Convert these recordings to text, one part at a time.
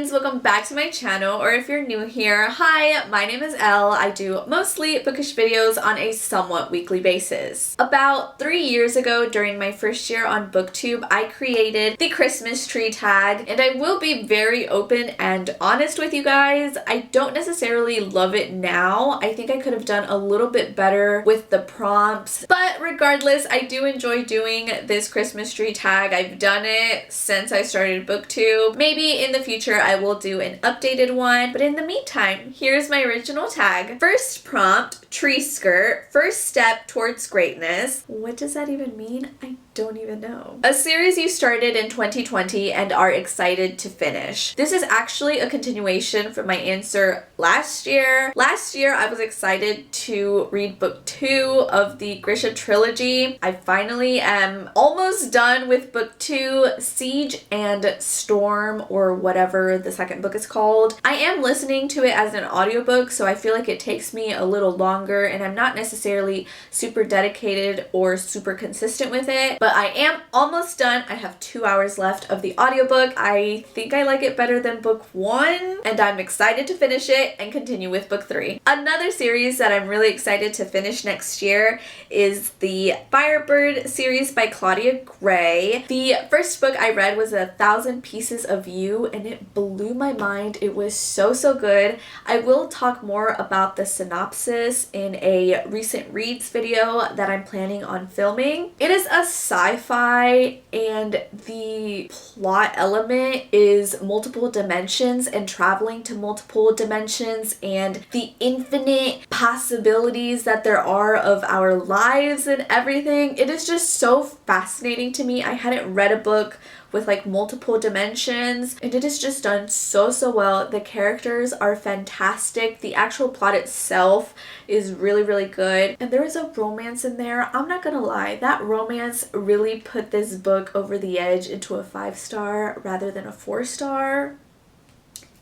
friends, welcome back to my channel, or if you're new here, hi, my name is Elle. I do mostly bookish videos on a somewhat weekly basis. About 3 years ago, during my first year on BookTube, I created the Christmas tree tag, and I will be very open and honest with you guys. I don't necessarily love it now. I think I could have done a little bit better with the prompts, but regardless, I do enjoy doing this Christmas tree tag. I've done it since I started BookTube. Maybe in the future I will do an updated one, but in the meantime, here's my original tag. First prompt, tree skirt, first step towards greatness. What does that even mean? I don't even know. A series you started in 2020 and are excited to finish. This is actually a continuation from my answer last year. Last year I was excited to read book 2 of the Grisha trilogy. I finally am almost done with book 2, Siege and Storm, or whatever the second book is called. I am listening to it as an audiobook, so I feel like it takes me a little longer and I'm not necessarily super dedicated or super consistent with it, but I am almost done. I have 2 hours left of the audiobook. I think I like it better than book 1 and I'm excited to finish it and continue with book 3. Another series that I'm really excited to finish next year is the Firebird series by Claudia Gray. The first book I read was 1,000 Pieces of You and it blew my mind. It was so good. I will talk more about the synopsis in a recent reads video that I'm planning on filming. It is a sci-fi and the plot element is multiple dimensions and traveling to multiple dimensions and the infinite possibilities that there are of our lives and everything. It is just so fascinating to me. I hadn't read a book with like multiple dimensions and it is just done so well. The characters are fantastic. The actual plot itself is really good, and there is a romance in there. I'm not gonna lie, that romance really put this book over the edge into a 5-star rather than a 4-star.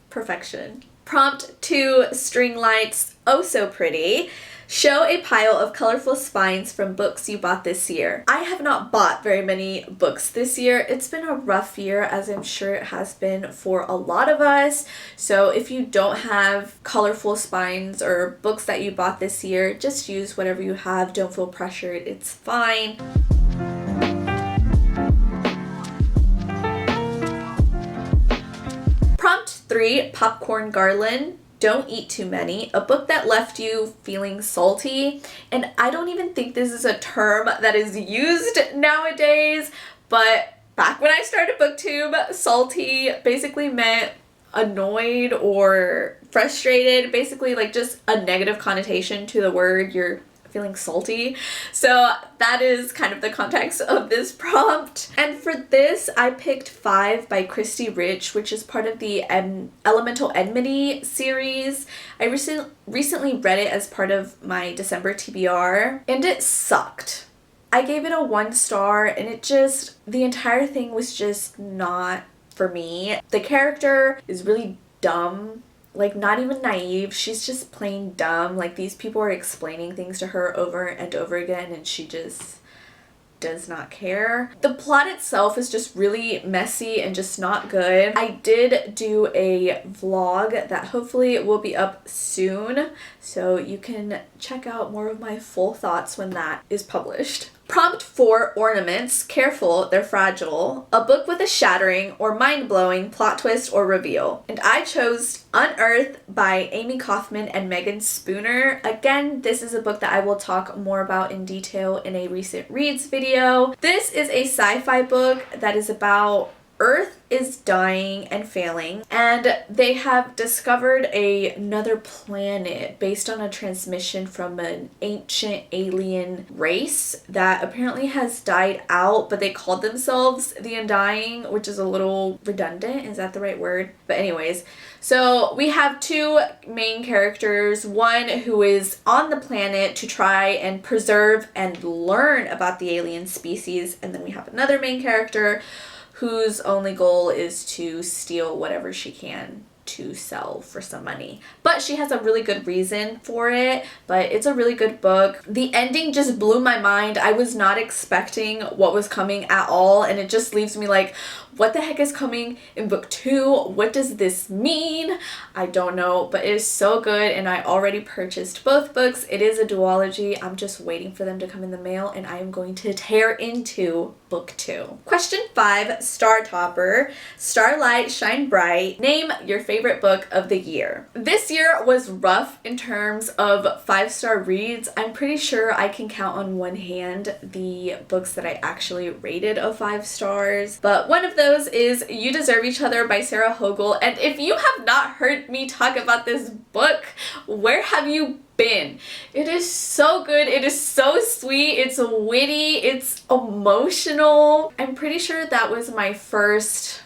Perfection. Prompt 2, string lights, oh so pretty. Show a pile of colorful spines from books you bought this year. I have not bought very many books this year. It's been a rough year, as I'm sure it has been for a lot of us. So if you don't have colorful spines or books that you bought this year, just use whatever you have. Don't feel pressured. It's fine. Prompt 3, popcorn Garland. Don't eat too many, a book that left you feeling salty. And I don't even think this is a term that is used nowadays, but back when I started BookTube, salty basically meant annoyed or frustrated, basically like just a negative connotation to the word. You're feeling salty. So that is kind of the context of this prompt. And for this, I picked 5 by Christy Rich, which is part of the Elemental Enmity series. I recently read it as part of my December TBR, and it sucked. I gave it a 1 star, and the entire thing was just not for me. The character is really dumb. Like, not even naive, she's just plain dumb. Like, these people are explaining things to her over and over again and she just does not care. The plot itself is just really messy and just not good. I did do a vlog that hopefully will be up soon, so you can check out more of my full thoughts when that is published. Prompt 4, Ornaments, careful, they're fragile. A book with a shattering or mind-blowing plot twist or reveal. And I chose Unearthed by Amy Kaufman and Megan Spooner. Again, this is a book that I will talk more about in detail in a recent reads video. This is a sci-fi book that is about Earth is dying and failing, and they have discovered another planet based on a transmission from an ancient alien race that apparently has died out, but they called themselves the Undying, which is a little redundant. Is that the right word? But anyways, so we have 2 main characters, one who is on the planet to try and preserve and learn about the alien species, and then we have another main character whose only goal is to steal whatever she can to sell for some money. But she has a really good reason for it, but it's a really good book. The ending just blew my mind. I was not expecting what was coming at all, and it just leaves me like, what the heck is coming in book 2? What does this mean? I don't know, but it is so good, and I already purchased both books. It is a duology. I'm just waiting for them to come in the mail, and I am going to tear into book 2. Question 5, Star Topper. Starlight, Shine Bright. Name your favorite book of the year. This year was rough in terms of 5-star reads. I'm pretty sure I can count on one hand the books that I actually rated of 5 stars, but one of those is You Deserve Each Other by Sarah Hogle. And if you have not heard me talk about this book, where have you been? It is so good. It is so sweet. It's witty. It's emotional. I'm pretty sure that was my first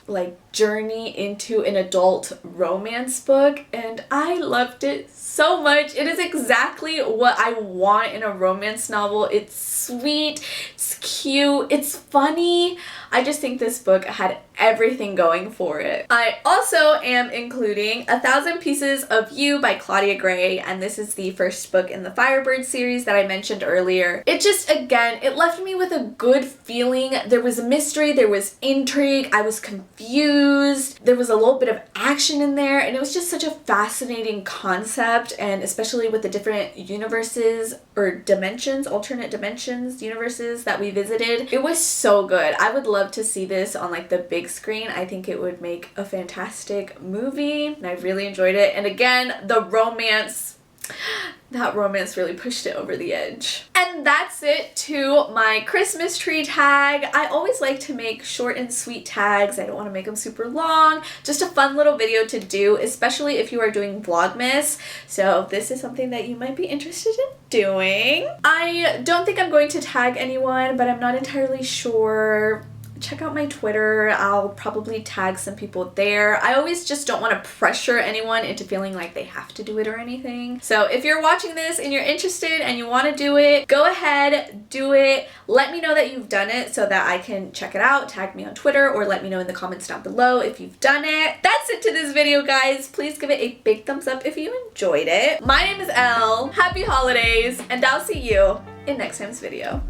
journey into an adult romance book, and I loved it so much. It is exactly what I want in a romance novel. It's sweet, it's cute, it's funny. I just think this book had everything going for it. I also am including 1,000 Pieces of You by Claudia Gray, and this is the first book in the Firebird series that I mentioned earlier. It just, again, it left me with a good feeling. There was a mystery, there was intrigue, I was confused, there was a little bit of action in there, and it was just such a fascinating concept, and especially with the different universes or dimensions, alternate dimensions, universes that we visited. It was so good. I would love to see this on the big screen. I think it would make a fantastic movie, and I really enjoyed it. And again, the romance, that romance really pushed it over the edge. And that's it to my Christmas tree tag. I always like to make short and sweet tags. I don't want to make them super long. Just a fun little video to do, especially if you are doing Vlogmas. So this is something that you might be interested in doing. I don't think I'm going to tag anyone, but I'm not entirely sure. Check out my Twitter. I'll probably tag some people there. I always just don't want to pressure anyone into feeling like they have to do it or anything. So if you're watching this and you're interested and you want to do it, go ahead, do it. Let me know that you've done it so that I can check it out. Tag me on Twitter or let me know in the comments down below if you've done it. That's it to this video, guys. Please give it a big thumbs up if you enjoyed it. My name is Elle. Happy holidays, and I'll see you in next time's video.